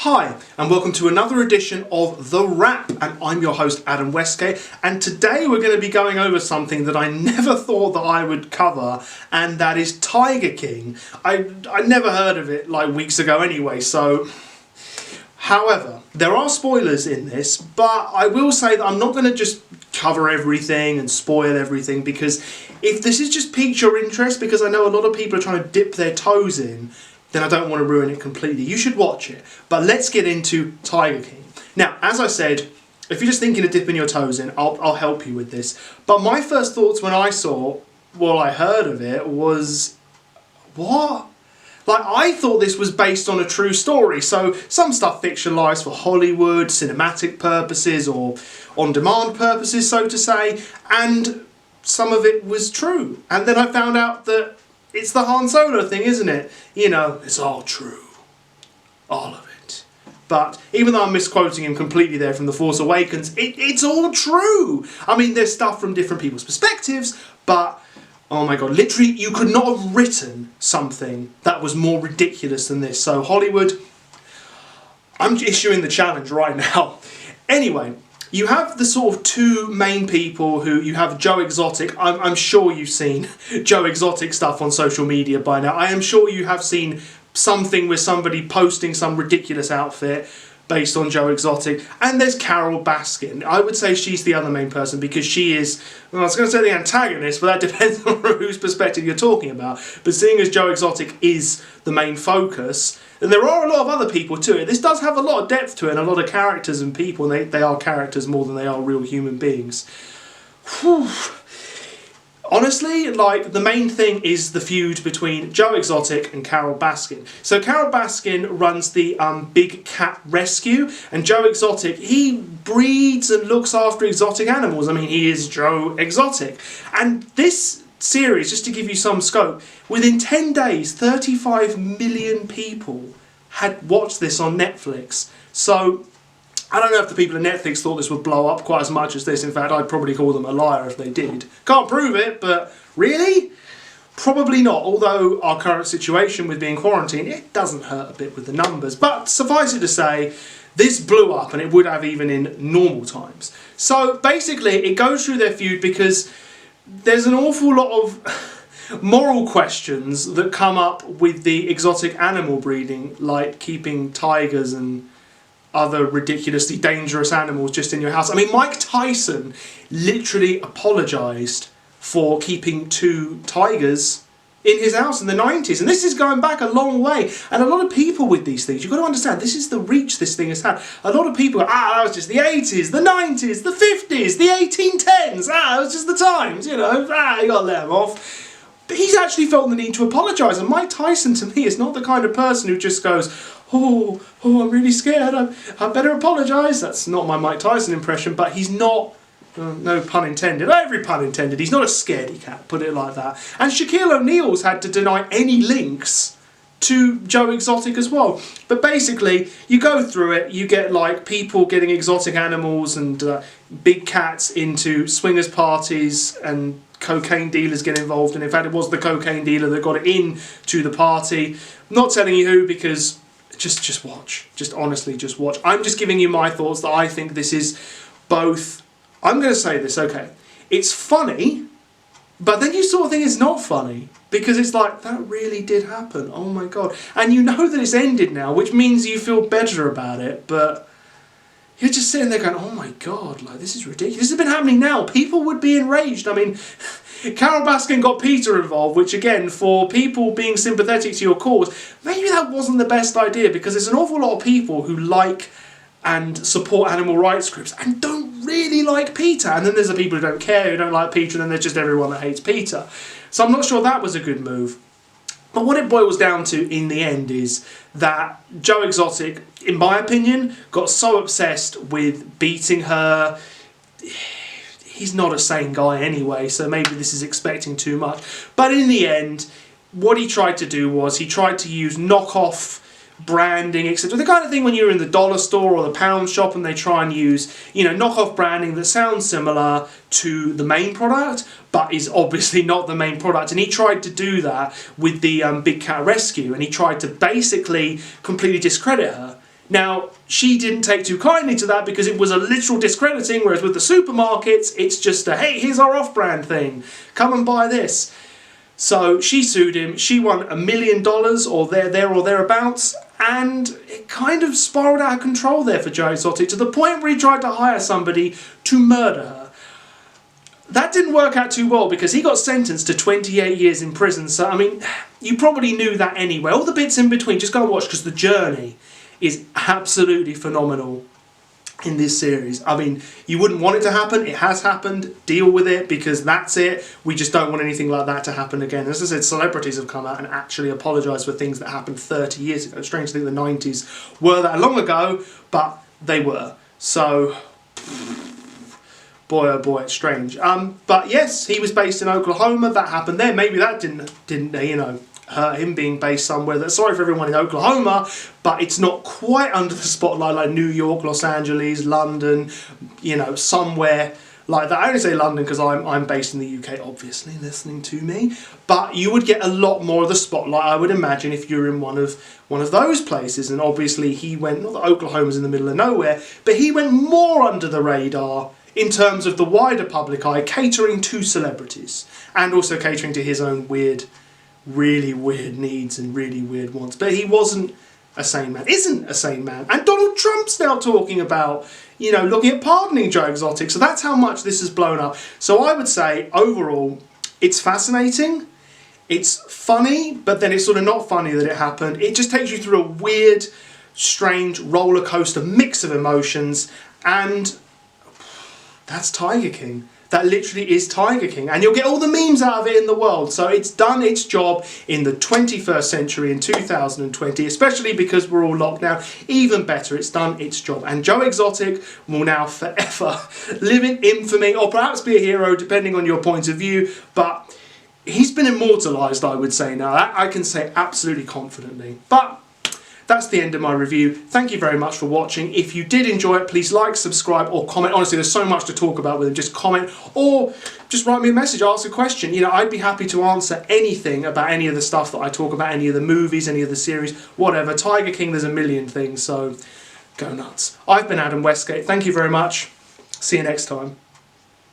Hi, and welcome to another edition of The Wrap, and I'm your host Adam Westgate, and today we're going to be going over something that I never thought that I would cover, and that is Tigerking. I never heard of it like weeks ago anyway, so... However, there are spoilers in this, but I will say that I'm not going to just cover everything and spoil everything, because if this has just piqued your interest, because I know a lot of people are trying to dip their toes in, then I don't want to ruin it completely. You should watch it. But let's get into Tigerking. Now, as I said, if you're just thinking of dipping your toes in, I'll help you with this. But my first thoughts when I heard of it was, what? Like, I thought this was based on a true story. So some stuff fictionalised for Hollywood, cinematic purposes, or on-demand purposes, so to say. And some of it was true. And then I found out that it's the Han Solo thing, isn't it? You know, it's all true. All of it. But even though I'm misquoting him completely there from The Force Awakens, it's all true. I mean, there's stuff from different people's perspectives, but, oh my god, literally, you could not have written something that was more ridiculous than this. So, Hollywood, I'm issuing the challenge right now. Anyway, you have the sort of two main people who you have Joe Exotic. I'm sure you've seen Joe Exotic stuff on social media by now. I am sure you have seen something with somebody posting some ridiculous outfit based on Joe Exotic. And there's Carol Baskin. I would say she's the other main person because she is, well, I was going to say the antagonist, but that depends on whose perspective you're talking about. But seeing as Joe Exotic is the main focus, and there are a lot of other people to it. This does have a lot of depth to it and a lot of characters and people, and they are characters more than they are real human beings. Whew. Honestly, like, the main thing is the feud between Joe Exotic and Carol Baskin. So Carol Baskin runs the Big Cat Rescue, and Joe Exotic, he breeds and looks after exotic animals. I mean, he is Joe Exotic. And this series, just to give you some scope, within 10 days, 35 million people had watched this on Netflix. So, I don't know if the people at Netflix thought this would blow up quite as much as this. In fact, I'd probably call them a liar if they did. Can't prove it, but really? Probably not. Although our current situation with being quarantined, it doesn't hurt a bit with the numbers. But suffice it to say, this blew up, and it would have even in normal times. So basically, it goes through their feud because there's an awful lot of moral questions that come up with the exotic animal breeding, like keeping tigers and other ridiculously dangerous animals just in your house. I mean, Mike Tyson literally apologised for keeping 2 tigers in his house in the 90s. And this is going back a long way. And a lot of people with these things, you've got to understand, this is the reach this thing has had. A lot of people go, that was just the 80s, the 90s, the 50s, the 1810s. It was just the times, you know. You got to let them off. But he's actually felt the need to apologise. And Mike Tyson, to me, is not the kind of person who just goes, oh, I'm really scared, I better apologise. That's not my Mike Tyson impression, but he's not, no pun intended, every pun intended, he's not a scaredy cat, put it like that. And Shaquille O'Neal's had to deny any links to Joe Exotic as well. But basically, you go through it, you get like people getting exotic animals and big cats into swingers parties, and cocaine dealers get involved, and in fact it was the cocaine dealer that got it in to the party. I'm not telling you who, because just watch. Just honestly, just watch. I'm just giving you my thoughts that I think this is both... I'm going to say this, okay. It's funny, but then you sort of think it's not funny. Because it's like, that really did happen. Oh my god. And you know that it's ended now, which means you feel better about it, but you're just sitting there going, oh my god, like, this is ridiculous. This has been happening now. People would be enraged. I mean... Carol Baskin got Peter involved, which again, for people being sympathetic to your cause, maybe that wasn't the best idea, because there's an awful lot of people who like and support animal rights groups and don't really like Peter. And then there's the people who don't care, who don't like Peter, and then there's just everyone that hates Peter. So I'm not sure that was a good move. But what it boils down to in the end is that Joe Exotic, in my opinion, got so obsessed with beating her. He's not a sane guy anyway, so maybe this is expecting too much. But in the end, what he tried to do was he tried to use knockoff branding, etc. The kind of thing when you're in the dollar store or the pound shop and they try and use, you know, knockoff branding that sounds similar to the main product, but is obviously not the main product. And he tried to do that with the Big Cat Rescue, and he tried to basically completely discredit her. Now, she didn't take too kindly to that because it was a literal discrediting, whereas with the supermarkets, it's just a, hey, here's our off-brand thing. Come and buy this. So she sued him. She won $1 million or there or thereabouts. And it kind of spiraled out of control there for Joe Exotic to the point where he tried to hire somebody to murder her. That didn't work out too well because he got sentenced to 28 years in prison. So, I mean, you probably knew that anyway. All the bits in between, just go and watch because the journey is absolutely phenomenal in this series. I mean, you wouldn't want it to happen. It has happened. Deal with it because that's it. We just don't want anything like that to happen again. As I said, celebrities have come out and actually apologised for things that happened 30 years ago. It's strange to think the 90s were that long ago, but they were. So, boy, oh boy, it's strange. But yes, he was based in Oklahoma. That happened there. Maybe that didn't you know, hurt him being based somewhere that, sorry for everyone in Oklahoma, but it's not quite under the spotlight like New York, Los Angeles, London, you know, somewhere like that. I only say London because I'm based in the UK, obviously, listening to me. But you would get a lot more of the spotlight, I would imagine, if you're in one of those places. And obviously he went, not that Oklahoma's in the middle of nowhere, but he went more under the radar in terms of the wider public eye, catering to celebrities and also catering to his own really weird needs and really weird wants. But he wasn't a sane man, isn't a sane man. And Donald Trump's now talking about, you know, looking at pardoning Joe Exotic. So that's how much this has blown up. So I would say, overall, it's fascinating. It's funny, but then it's sort of not funny that it happened. It just takes you through a weird, strange roller coaster mix of emotions. And that's Tigerking. That literally is Tigerking. And you'll get all the memes out of it in the world. So it's done its job in the 21st century in 2020, especially because we're all locked down. Even better, it's done its job. And Joe Exotic will now forever live in infamy, or perhaps be a hero, depending on your point of view. But he's been immortalised, I would say now. That I can say absolutely confidently. But that's the end of my review. Thank you very much for watching. If you did enjoy it, please like, subscribe, or comment. Honestly, there's so much to talk about with it. Just comment or just write me a message, ask a question. You know, I'd be happy to answer anything about any of the stuff that I talk about, any of the movies, any of the series, whatever. Tigerking, there's a million things, so go nuts. I've been Adam Westgate. Thank you very much. See you next time.